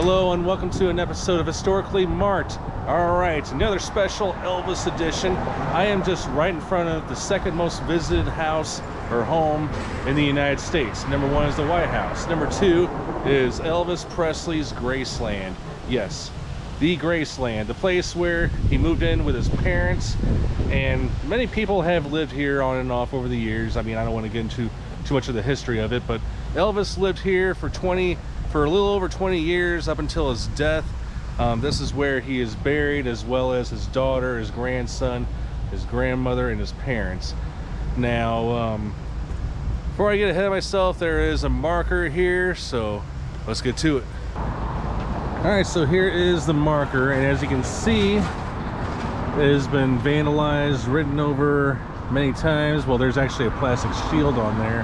Hello and welcome to an episode of Historically Marked. Alright, another special Elvis edition. I am just right in front of the second most visited house or home in the United States. Number one is the White House. Number two is Elvis Presley's Graceland. Yes, the Graceland, the place where he moved in with his parents. And many people have lived here on and off over the years. I mean, I don't want to get into too much of the history of it, but Elvis lived here for a little over 20 years up until his death. This is where he is buried, as well as his daughter, his grandson, his grandmother, and his parents. Now, before I get ahead of myself, there is a marker here, so let's get to it. Alright, so here is the marker, and as you can see, it has been vandalized, written over many times. Well, there's actually a plastic shield on there,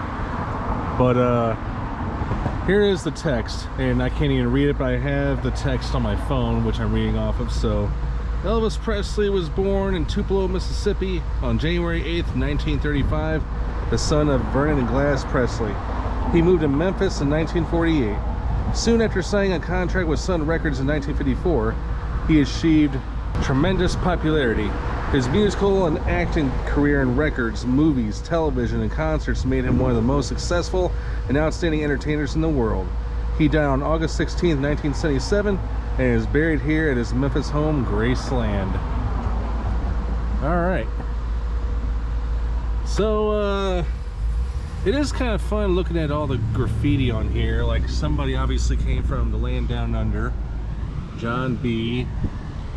but here is the text, and I can't even read it, but I have the text on my phone, which I'm reading off of. So, Elvis Presley was born in Tupelo, Mississippi on January 8th, 1935, the son of Vernon and Gladys Presley. He moved to Memphis in 1948. Soon after signing a contract with Sun Records in 1954, he achieved tremendous popularity. His musical and acting career in records, movies, television, and concerts made him one of the most successful and outstanding entertainers in the world. He died on August 16, 1977, and is buried here at his Memphis home, Graceland. Alright. So, it is kind of fun looking at all the graffiti on here. Like, somebody obviously came from the land down under. John B.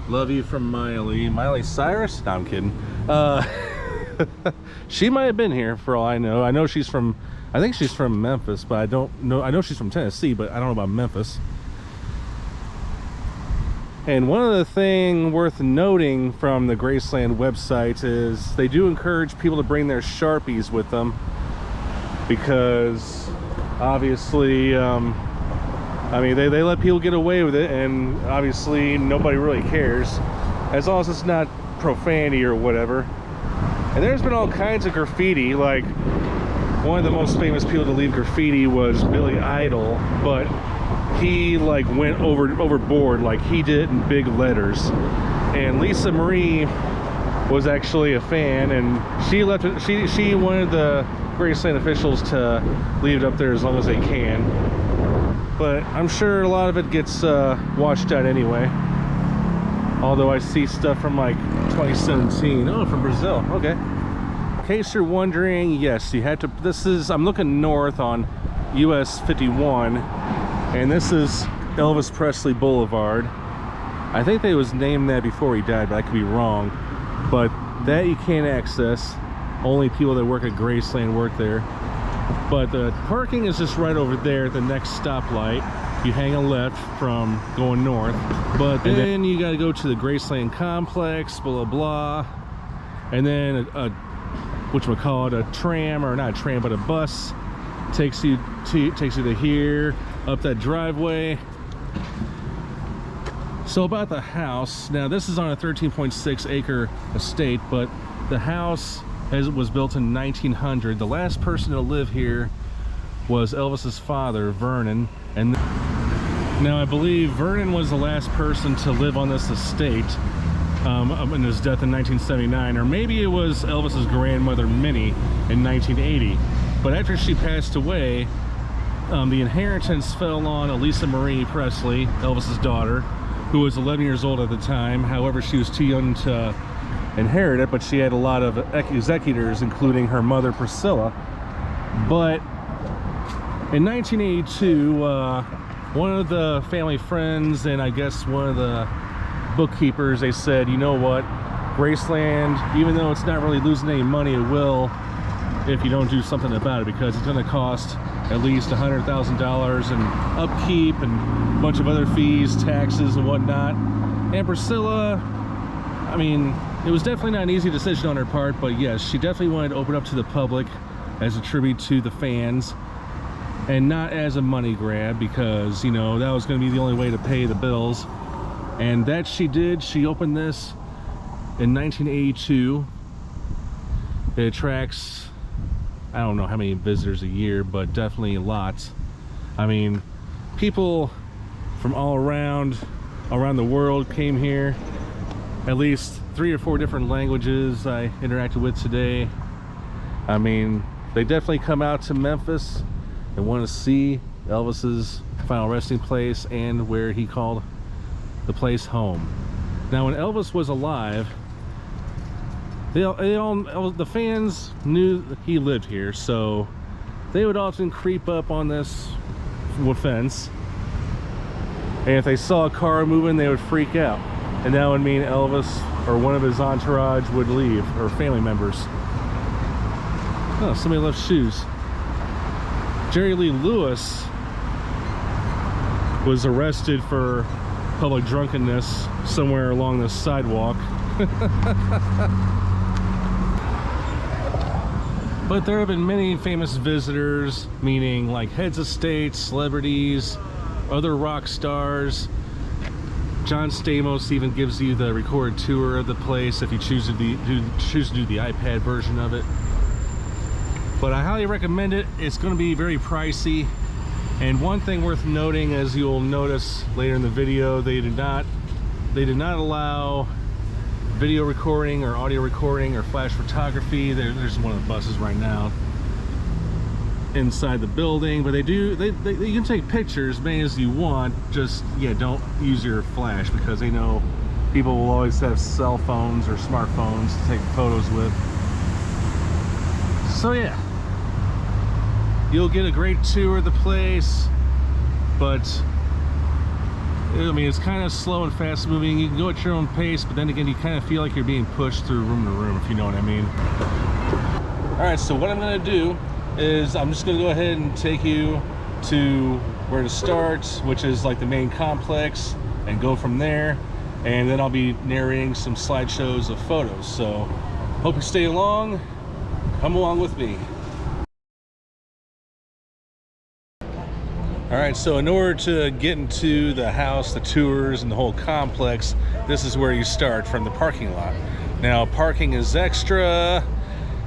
Love you from Miley. Miley Cyrus? No, I'm kidding. She might have been here for all I know. I know she's from, I think she's from Memphis, but I don't know. I know she's from Tennessee, but I don't know about Memphis. And one of the things worth noting from the Graceland website is they do encourage people to bring their Sharpies with them, because obviously, I mean, they let people get away with it, and obviously nobody really cares, as long as it's not profanity or whatever. And there's been all kinds of graffiti. Like, one of the most famous people to leave graffiti was Billy Idol, but he like went overboard. Like, he did it in big letters. And Lisa Marie was actually a fan, and she left it. She wanted the Graceland officials to leave it up there as long as they can. But I'm sure a lot of it gets washed out anyway. Although I see stuff from like 2017. Oh, from Brazil. Okay. In case you're wondering, yes, you had to. This is, I'm looking north on US 51, and this is Elvis Presley Boulevard. I think they was named that before he died, but I could be wrong. But that you can't access. Only people that work at Graceland work there. But the parking is just right over there at the next stoplight. You hang a left from going north. But then you got to go to the Graceland complex, blah, blah. And then whatchamacallit, a tram, or not a tram, but a bus takes you to here, up that driveway. So about the house. Now, this is on a 13.6 acre estate, but the house was built in 1900. The last person to live here was Elvis's father, Vernon, and now I believe Vernon was the last person to live on this estate in his death in 1979, or maybe it was Elvis's grandmother, Minnie, in 1980. But after she passed away, the inheritance fell on Elisa Marie Presley, Elvis's daughter, who was 11 years old at the time. However, she was too young to inherit it, but she had a lot of executors, including her mother, Priscilla. But in 1982, one of the family friends, and I guess one of the bookkeepers, they said, you know what, Graceland, even though it's not really losing any money, it will if you don't do something about it, because it's going to cost at least $100,000 in upkeep and a bunch of other fees, taxes and whatnot. And Priscilla, I mean, it was definitely not an easy decision on her part, but yes, she definitely wanted to open up to the public as a tribute to the fans, and not as a money grab, because, you know, that was going to be the only way to pay the bills. And that she did. She opened this in 1982. It attracts, I don't know how many visitors a year, but definitely lots. I mean, people from all around the world came here. At least 3 or 4 different languages I interacted with today. I mean, they definitely come out to Memphis and want to see Elvis's final resting place and where he called the place home. Now, when Elvis was alive, the fans knew that he lived here, so they would often creep up on this fence, and if they saw a car moving, they would freak out, and that would mean Elvis or one of his entourage would leave, or family members. Oh, somebody left shoes. Jerry Lee Lewis was arrested for public drunkenness somewhere along the sidewalk. But there have been many famous visitors, meaning like heads of state, celebrities, other rock stars. John Stamos even gives you the recorded tour of the place if you choose to do the iPad version of it. But I highly recommend it. It's going to be very pricey. And one thing worth noting, as you'll notice later in the video, they did not allow video recording or audio recording or flash photography. There's one of the buses right now inside the building, but you can take pictures as many as you want. Just, yeah, don't use your flash, because they know people will always have cell phones or smartphones to take photos with. So yeah, you'll get a great tour of the place, but I mean, it's kind of slow and fast moving. You can go at your own pace, but then again, you kind of feel like you're being pushed through room to room, if you know what I mean. All right, so what I'm going to do is I'm just going to go ahead and take you to where to start, which is like the main complex, and go from there. And then I'll be narrating some slideshows of photos. So hope you stay along. Come along with me. All right, so in order to get into the house, the tours, and the whole complex, this is where you start, from the parking lot. Now, parking is extra.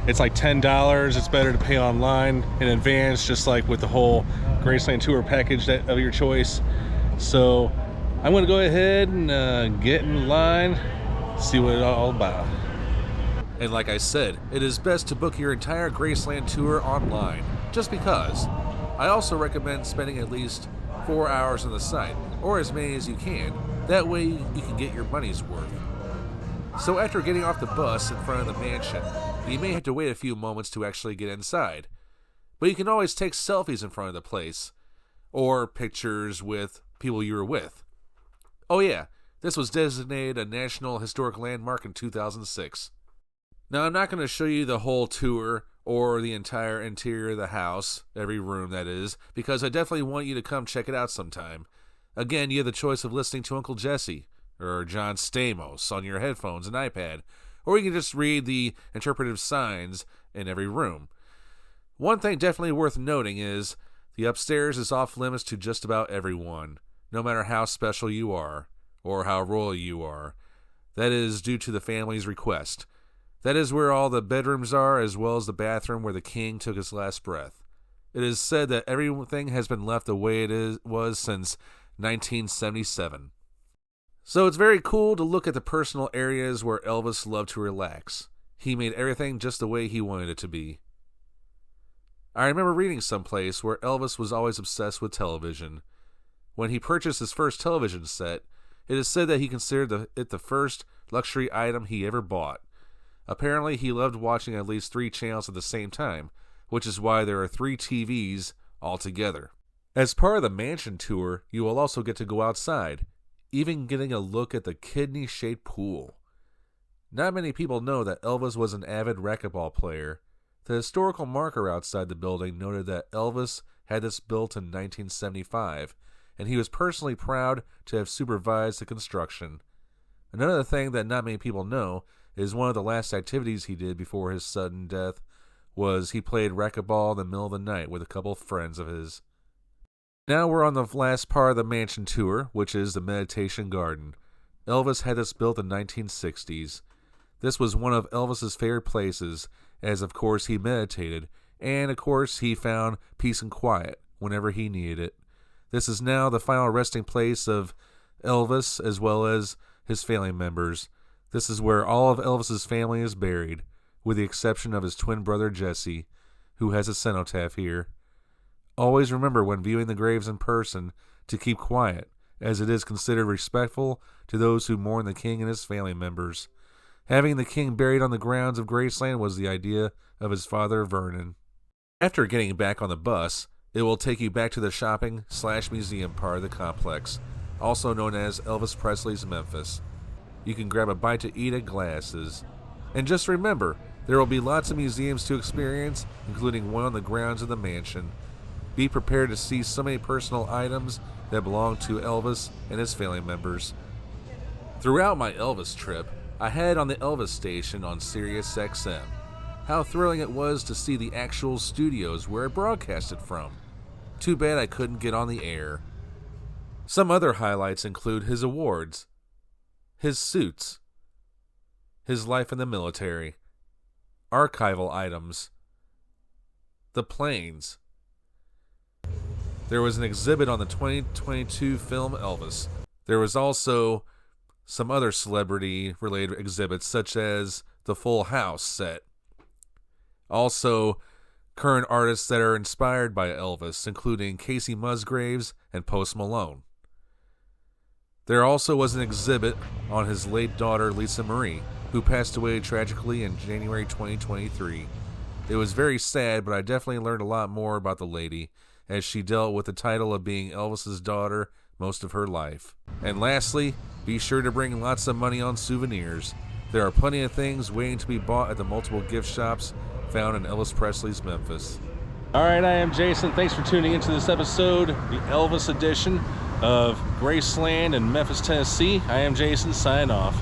It's like $10. It's better to pay online in advance, just like with the whole Graceland tour package of your choice. So I'm going to go ahead and get in line, see what it's all about. And like I said, it is best to book your entire Graceland tour online, just because. I also recommend spending at least 4 hours on the site, or as many as you can. That way you can get your money's worth. So after getting off the bus in front of the mansion, you may have to wait a few moments to actually get inside. But you can always take selfies in front of the place, or pictures with people you were with. Oh yeah, this was designated a National Historic Landmark in 2006. Now, I'm not going to show you the whole tour or the entire interior of the house, every room that is, because I definitely want you to come check it out sometime. Again, you have the choice of listening to Uncle Jesse or John Stamos on your headphones and iPad, or you can just read the interpretive signs in every room. One thing definitely worth noting is the upstairs is off limits to just about everyone, no matter how special you are or how royal you are. That is due to the family's request. That is where all the bedrooms are, as well as the bathroom where the king took his last breath. It is said that everything has been left the way it was since 1977. So it's very cool to look at the personal areas where Elvis loved to relax. He made everything just the way he wanted it to be. I remember reading someplace where Elvis was always obsessed with television. When he purchased his first television set, it is said that he considered it the first luxury item he ever bought. Apparently, he loved watching at least 3 channels at the same time, which is why there are 3 TVs altogether. As part of the mansion tour, you will also get to go outside, even getting a look at the kidney-shaped pool. Not many people know that Elvis was an avid racquetball player. The historical marker outside the building noted that Elvis had this built in 1975, and he was personally proud to have supervised the construction. Another thing that not many people know is one of the last activities he did before his sudden death was he played racquetball in the middle of the night with a couple of friends of his. Now we're on the last part of the mansion tour, which is the meditation garden. Elvis had this built in the 1960s. This was one of Elvis's favorite places, as of course he meditated, and of course he found peace and quiet whenever he needed it. This is now the final resting place of Elvis as well as his family members. This is where all of Elvis's family is buried, with the exception of his twin brother Jesse, who has a cenotaph here. Always remember when viewing the graves in person to keep quiet, as it is considered respectful to those who mourn the king and his family members. Having the king buried on the grounds of Graceland was the idea of his father, Vernon. After getting back on the bus, it will take you back to the shopping/museum part of the complex, also known as Elvis Presley's Memphis. You can grab a bite to eat at Glasses. And just remember, there will be lots of museums to experience, including one on the grounds of the mansion. Be prepared to see so many personal items that belong to Elvis and his family members. Throughout my Elvis trip, I had on the Elvis station on Sirius XM. How thrilling it was to see the actual studios where it broadcasted from. Too bad I couldn't get on the air. Some other highlights include his awards, his suits, his life in the military, archival items, the planes. There was an exhibit on the 2022 film Elvis. There was also some other celebrity-related exhibits, such as the Full House set. Also, current artists that are inspired by Elvis, including Casey Musgraves and Post Malone. There also was an exhibit on his late daughter, Lisa Marie, who passed away tragically in January 2023. It was very sad, but I definitely learned a lot more about the lady, as she dealt with the title of being Elvis's daughter most of her life. And lastly, be sure to bring lots of money on souvenirs. There are plenty of things waiting to be bought at the multiple gift shops found in Elvis Presley's Memphis. All right, I am Jason. Thanks for tuning into this episode, the Elvis edition of Graceland in Memphis, Tennessee. I am Jason, sign off.